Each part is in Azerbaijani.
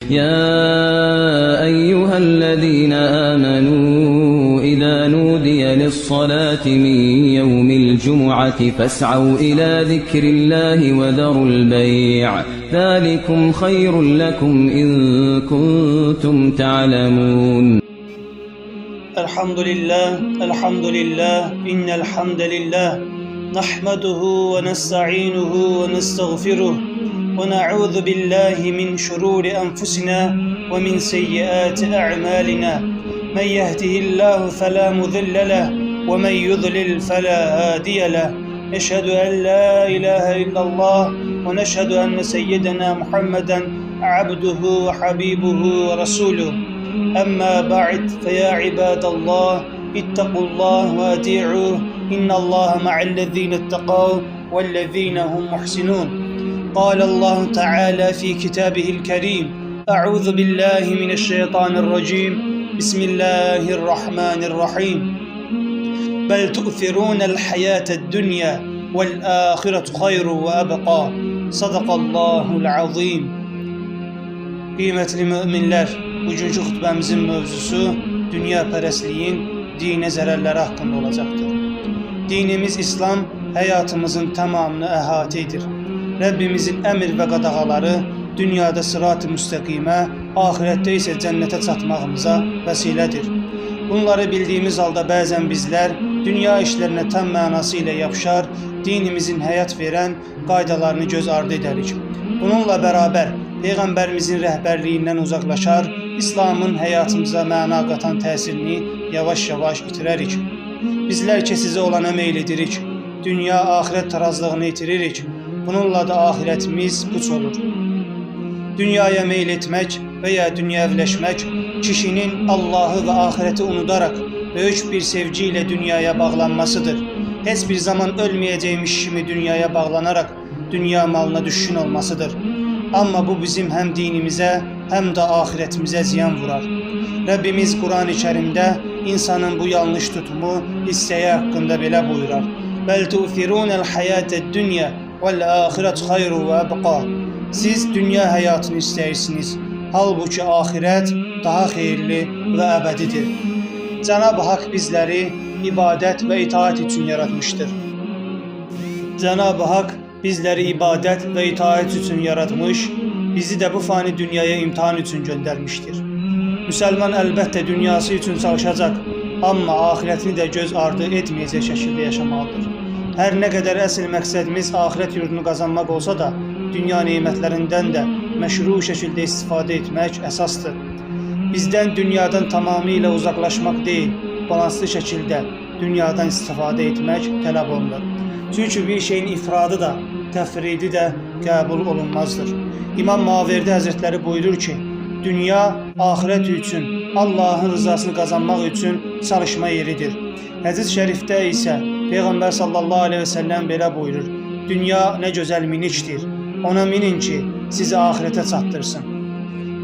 يا أيها الذين آمنوا إذا نودي للصلاة من يوم الجمعة فاسعوا إلى ذكر الله وذروا البيع ذلكم خير لكم إن كنتم تعلمون. الحمد لله إن الحمد لله نحمده ونستعينه ونستغفره ونعوذ بالله من شرور أنفسنا ومن سيئات أعمالنا. من يهده الله فلا مضل له ومن يضلل فلا هادي له. نشهد أن لا إله إلا الله ونشهد أن سيدنا محمدا عبده وحبيبه ورسوله. أما بعد فيا عباد الله اتقوا الله وأطيعوه إن الله مع الذين اتقوا والذين هم محسنون. قال الله تعالى في كتابه الكريم: أعوذ بالله من الشيطان الرجيم بسم الله الرحمن الرحيم بل تؤثرون الحياة الدنيا والآخرة خير وأبقى صدق Allahul azim. Kıymetli müminler, bugünkü xutbemizin mövzusu dünyapərəstliyin dini zərərləri haqqında olacaqdır. Dinimiz İslam həyatımızın tamamını əhatə edir. Rəbbimizin əmr və qadağaları dünyada sırat-ı müstəqimə, ahirətdə isə cənnətə çatmağımıza vəsilədir. Bunları bildiyimiz halda bəzən bizlər dünya işlərinə tam mənası ilə yapışar, dinimizin həyat verən qaydalarını göz ardı edərik. Bununla bərabər Peyğəmbərimizin rəhbərliyindən uzaqlaşar, İslamın həyatımıza məna qatan təsirini yavaş-yavaş itirərik. Bizlər kəsizə olana meyl edirik, dünya-axirət tarazlığını itiririk. Bununla da ahirətimiz puç olur. Dünyaya meyl etmək və ya dünyəviləşmək kişinin Allahı və ahirəti unudaraq böyük bir sevgi ilə dünyaya bağlanmasıdır. Heç bir zaman ölməyəcəymiş kimi dünyaya bağlanaraq dünya malına düşkün olmasıdır. Amma bu bizim həm dinimizə, həm də ahirətimizə ziyan vurar. Rəbbimiz Quran-ı Kərimdə insanın bu yanlış tutumu, hissəyi haqqında belə buyurar: Bəl tu'thirunəl hayətəd-dünya vəl-axirət xayru və əbqa. Siz dünya həyatını istəyirsiniz, halbuki ahirət daha xeyirli və əbədidir. Cənab-ı Haqq bizləri ibadət və itaat üçün yaratmışdır. Cənab-ı Haqq bizləri ibadət və itaat üçün yaratmış, bizi də bu fani dünyaya imtihan üçün göndərmişdir. Müsəlman əlbəttə dünyası üçün çalışacaq, amma ahirətini də göz ardı etməyəcək şəkildə yaşamalıdır. Hər nə qədər əsl məqsədimiz ahirət yurdunu qazanmaq olsa da, dünya nemətlərindən də məşru şəkildə istifadə etmək əsasdır. Bizdən dünyadan tamamilə uzaqlaşmaq deyil, balanslı şəkildə dünyadan istifadə etmək tələb olunur. Çünki bir şeyin ifradı da, təfridi də qəbul olunmazdır. İmam Maverdi Həzrətləri buyurur ki, dünya ahirət üçün, Allahın rızasını qazanmaq üçün çalışma yeridir. Hədis şərifdə isə Peyğəmbər sallallahu aleyhi və səlləm belə buyurur: dünya nə gözəl minikdir, ona minin ki, sizi ahirətə çatdırsın.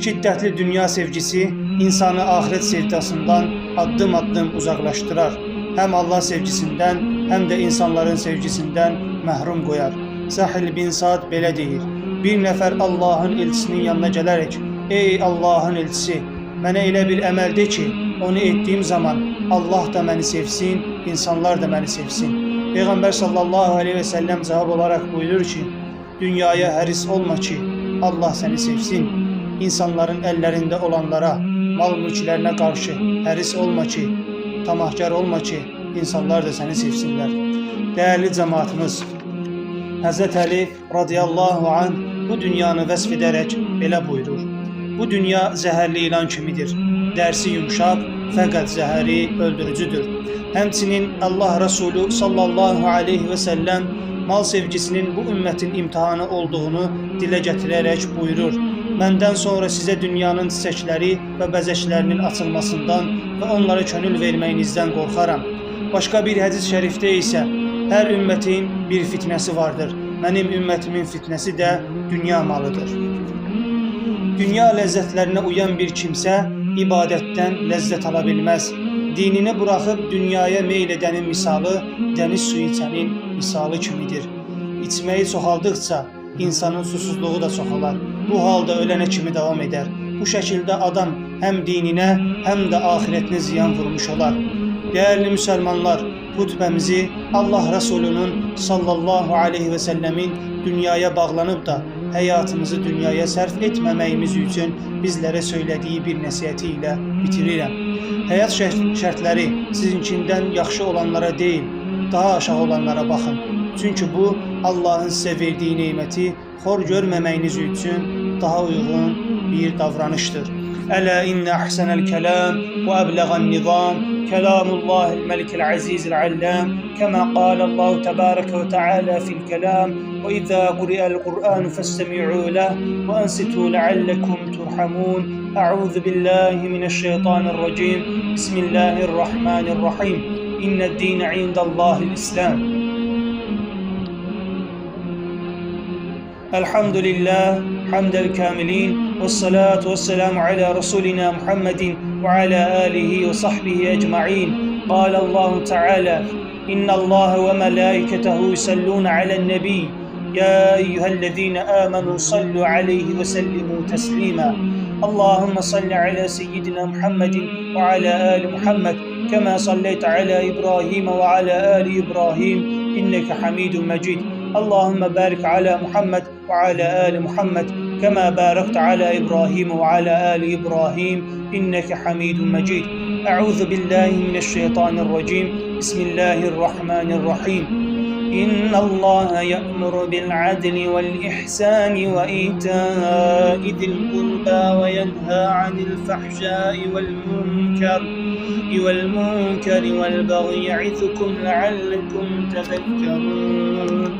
Şiddətli dünya sevgisi insanı ahirət sevdasından addım-addım uzaqlaşdırar. Həm Allah sevgisindən, həm də insanların sevgisindən məhrum qoyar. Sahil bin Sa'd belə deyir: bir nəfər Allahın elçisinin yanına gələrək, ey Allahın elçisi, mənə elə bir əməl de ki, onu etdiyim zaman Allah da məni sevsin, insanlar da məni sevsin. Peyğəmbər sallallahu aleyhi və səlləm cavab olaraq buyurur ki, dünyaya həris olma ki, Allah səni sevsin. İnsanların əllərində olanlara, mal-mülklərinə qarşı həris olma ki, tamahkar olma ki, insanlar da səni sevsinlər. Dəyərli cəmaatımız, Həzrət Əli radiyallahu anh bu dünyanı vəsf edərək belə buyurur: bu dünya zəhərli ilan kimidir. Dərsi yumşaq, fəqət zəhəri öldürücüdür. Həmçinin Allah Resulü sallallahu aleyhi və səlləm mal sevgisinin bu ümmətin imtihanı olduğunu dilə gətirərək buyurur: məndən sonra sizə dünyanın çiçəkləri və bəzəklərinin açılmasından və onlara könül verməyinizdən qorxaram. Başqa bir hədis şərifdə isə hər ümmətin bir fitnəsi vardır. Mənim ümmətimin fitnəsi də dünya malıdır. Dünya ləzzətlərinə uyan bir kimsə ibadətdən ləzzət ala bilməz. Dinini buraxıb dünyaya meyl edənin misalı dəniz suyu içənin misalı kimidir. İçməyi çoxaldıqca insanın susuzluğu da çoxalar. bu halda ölənə kimi davam edər. Bu şəkildə adam həm dininə, həm də axiretinə ziyan vurmuş olar. Değerli Müslümanlar, hutbəmizi Allah Resulü'nün sallallahu aleyhi ve sellemin dünyaya bağlanıp da hayatımızı dünyaya sərf etməməyimiz üçün bizlərə söylədiyi bir nəsihəti ilə bitirirəm. Həyat şərtləri sizinkindən yaxşı olanlara deyil, daha aşağı olanlara baxın. Çünki bu Allah'ın sizə verdiyi neməti xor görməməyiniz üçün daha uyğun bir davranışdır. Ələ innə əhsənəl kələm və əbləğən nizam kelamullahil məlikil azizil alləm kəmə qalallahu təbarəkə və teala fil kələm və izə quri'əl Qur'an fəstəmi'u ləh və ansitu ləalləkum turhamun. Ə'udhu billahi mineşşeytanirracim. Bismillahirrahmanirrahim. İnnəd-dîne indəllâhil İslam. Elhamdülillah, hamdel kamilin, ve salatu ve selamu ala Resulina Muhammedin ve ala alihi ve sahbihi ecma'in. Qala Allahu Teala, inna Allaha ve melaiketehu yusalluna alen nebi. Ya eyyühellezine amenu sallu aleyhi ve sellimu teslima. Allahümme salli ala seyyidina Muhammedin ve ala ali Muhammed. Kema salleyte ala İbrahim ve ala ali İbrahim. İnneke hamidun mecid. Allahümme barik ala Muhammed ve ala ali Muhammed kema barakte ala İbrahim ve ala ali İbrahim inneke hamidun mecid. Euzu billahi mineşşeytanirracim. Bismillahirrahmanirrahim. İnna Allaha ya'muru bil adli vel ihsani ve ita'i zil kurba ve yenha anil fahşai vel munkari vel bagyi ya'izukum leallekum tefekkerun.